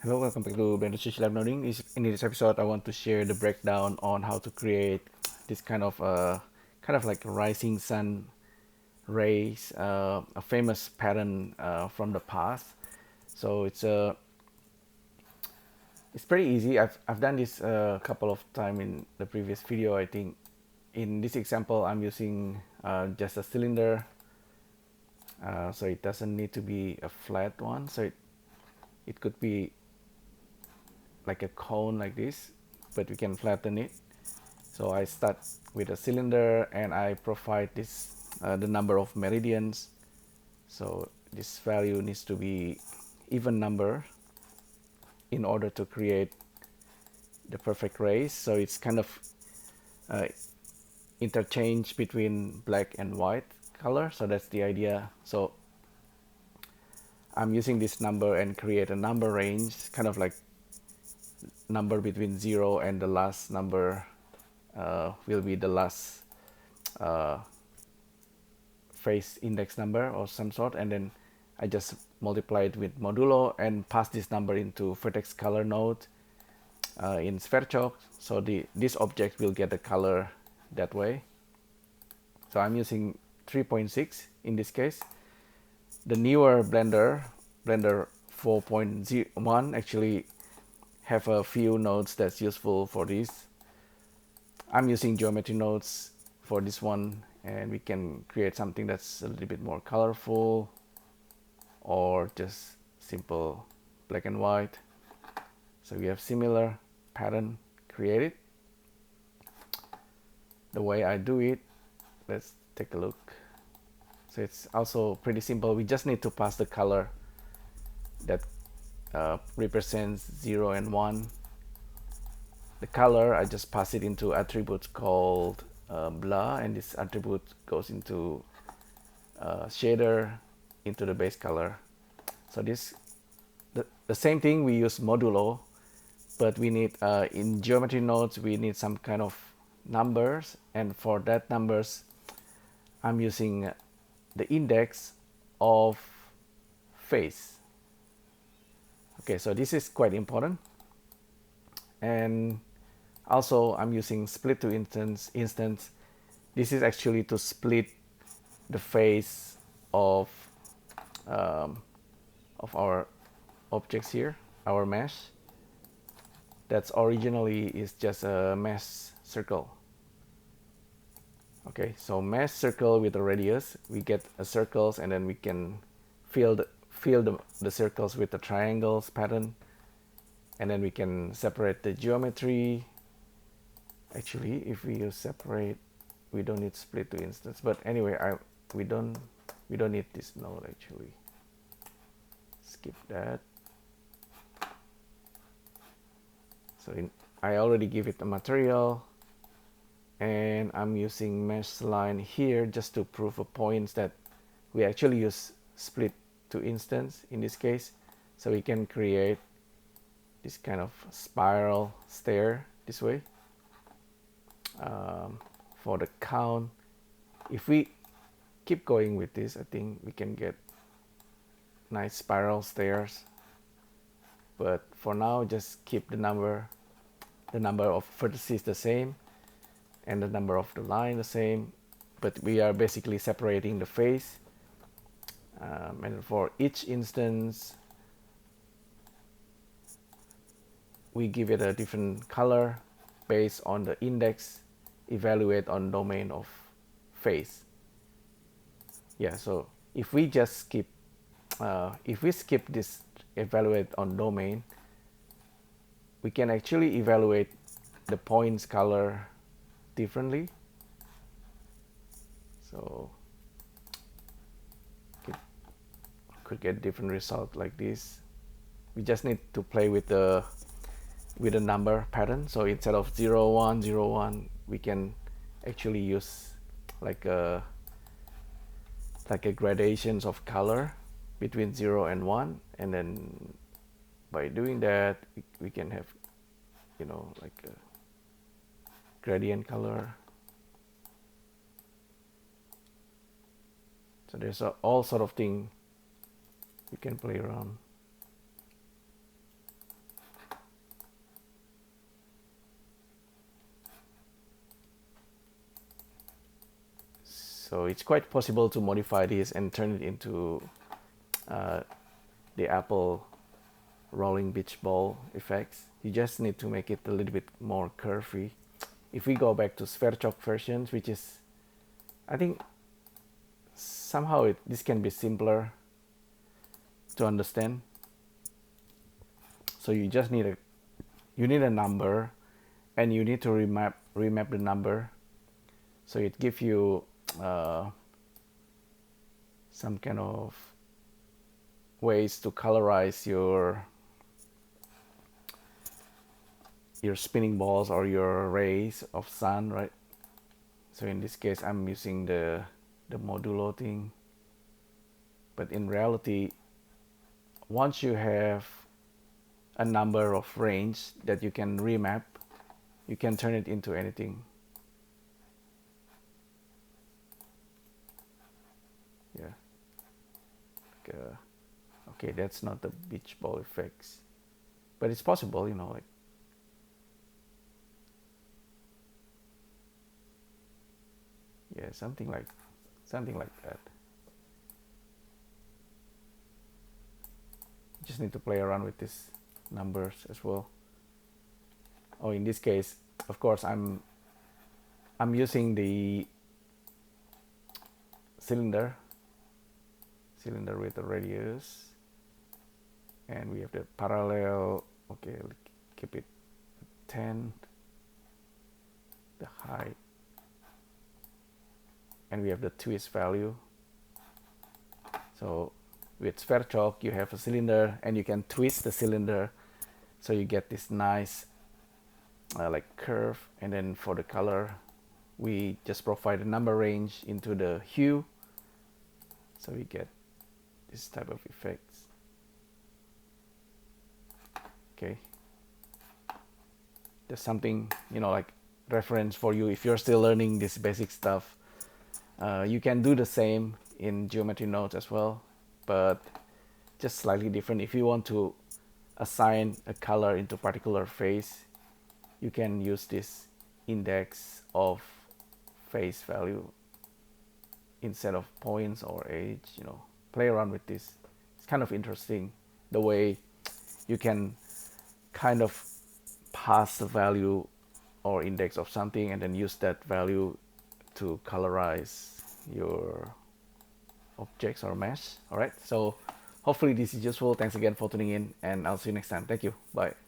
Hello, welcome back to LIVENODING. In this episode, I want to share the breakdown on how to create this kind of like rising sun rays, a famous pattern from the past. So it's pretty easy. I've done this a couple of times in the previous video. I think in this example, I'm using just a cylinder, so it doesn't need to be a flat one. So it could be like a cone like this, but we can flatten it. So I start with a cylinder and I provide this the number of meridians. So this value needs to be even number in order to create the perfect rays. So it's kind of uh, interchange between black and white color. So that's the idea. So I'm using this number and create a number range, kind of like number between 0 and the last number will be the last uh, phase index number or some sort, and then I just multiply it with modulo and pass this number into vertex color node in Spherechalk. So this object will get the color that way. So I'm using 3.6 in this case. The newer Blender 4.1 actually have a few nodes that's useful for this. I'm using geometry nodes for this one, and we can create something that's a little bit more colorful or just simple black and white. So we have similar pattern created. The way I do it, let's take a look. So it's also pretty simple. We just need to pass the color that represents 0 and 1. The color, I just pass it into attribute called blah, and this attribute goes into shader into the base color. So the same thing, we use modulo, but we need in geometry nodes we need some kind of numbers, and for that numbers I'm using the index of face. Okay, so this is quite important. And also I'm using split to instance. This is actually to split the face um, of our objects here, our mesh. That's originally is just a mesh circle. Okay, so mesh circle with a radius, we get a circles, and then we can fill the circles with the triangles pattern, and then we can separate the geometry. Actually, if we use separate, we don't need split to instance, but anyway, we don't need this node actually. Skip that. So I already give it a material, and I'm using mesh line here just to prove a point that we actually use split to instance in this case. So we can create this kind of spiral stair this way. For the count, if we keep going with this, I think we can get nice spiral stairs. But for now, just keep the number of vertices the same and the number of the line the same, but we are basically separating the face. And for each instance, we give it a different color based on the index evaluate on domain of face. Yeah, so if we just skip if we skip this evaluate on domain, we can actually evaluate the points color differently. So could get different result like this. We just need to play with the number pattern. So instead of 0 1 0 1, we can actually use like a gradations of color between 0 and 1, and then by doing that we can have, you know, like a gradient color. So there's all sort of thing you can play around. So it's quite possible to modify this and turn it into the Apple rolling beach ball effects. You just need to make it a little bit more curvy. If we go back to Sverchok versions, which is, I think somehow this can be simpler to understand. So you just need a number, and you need to remap the number, so it gives you some kind of ways to colorize your spinning balls or your rays of sun, right? So in this case I'm using the modulo thing, but in reality, once you have a number of range that you can remap, you can turn it into anything. Yeah. Okay, that's not the beach ball effects, but it's possible, like. Yeah, something like that. Just need to play around with these numbers as well. Oh, in this case, of course, I'm using the cylinder with the radius, and we have the parallel. Okay, keep it 10, the height, and we have the twist value. So with Sverchok, you have a cylinder and you can twist the cylinder, so you get this nice like curve. And then for the color, we just provide a number range into the hue, so we get this type of effects. Okay, just something, like reference for you if you're still learning this basic stuff. You can do the same in geometry nodes as well, but just slightly different. If you want to assign a color into particular phase, you can use this index of phase value instead of points or age. Play around with this. It's kind of interesting the way you can kind of pass the value or index of something and then use that value to colorize your objects or mesh. All right, so hopefully this is useful. Thanks again for tuning in, and I'll see you next time. Thank you. Bye.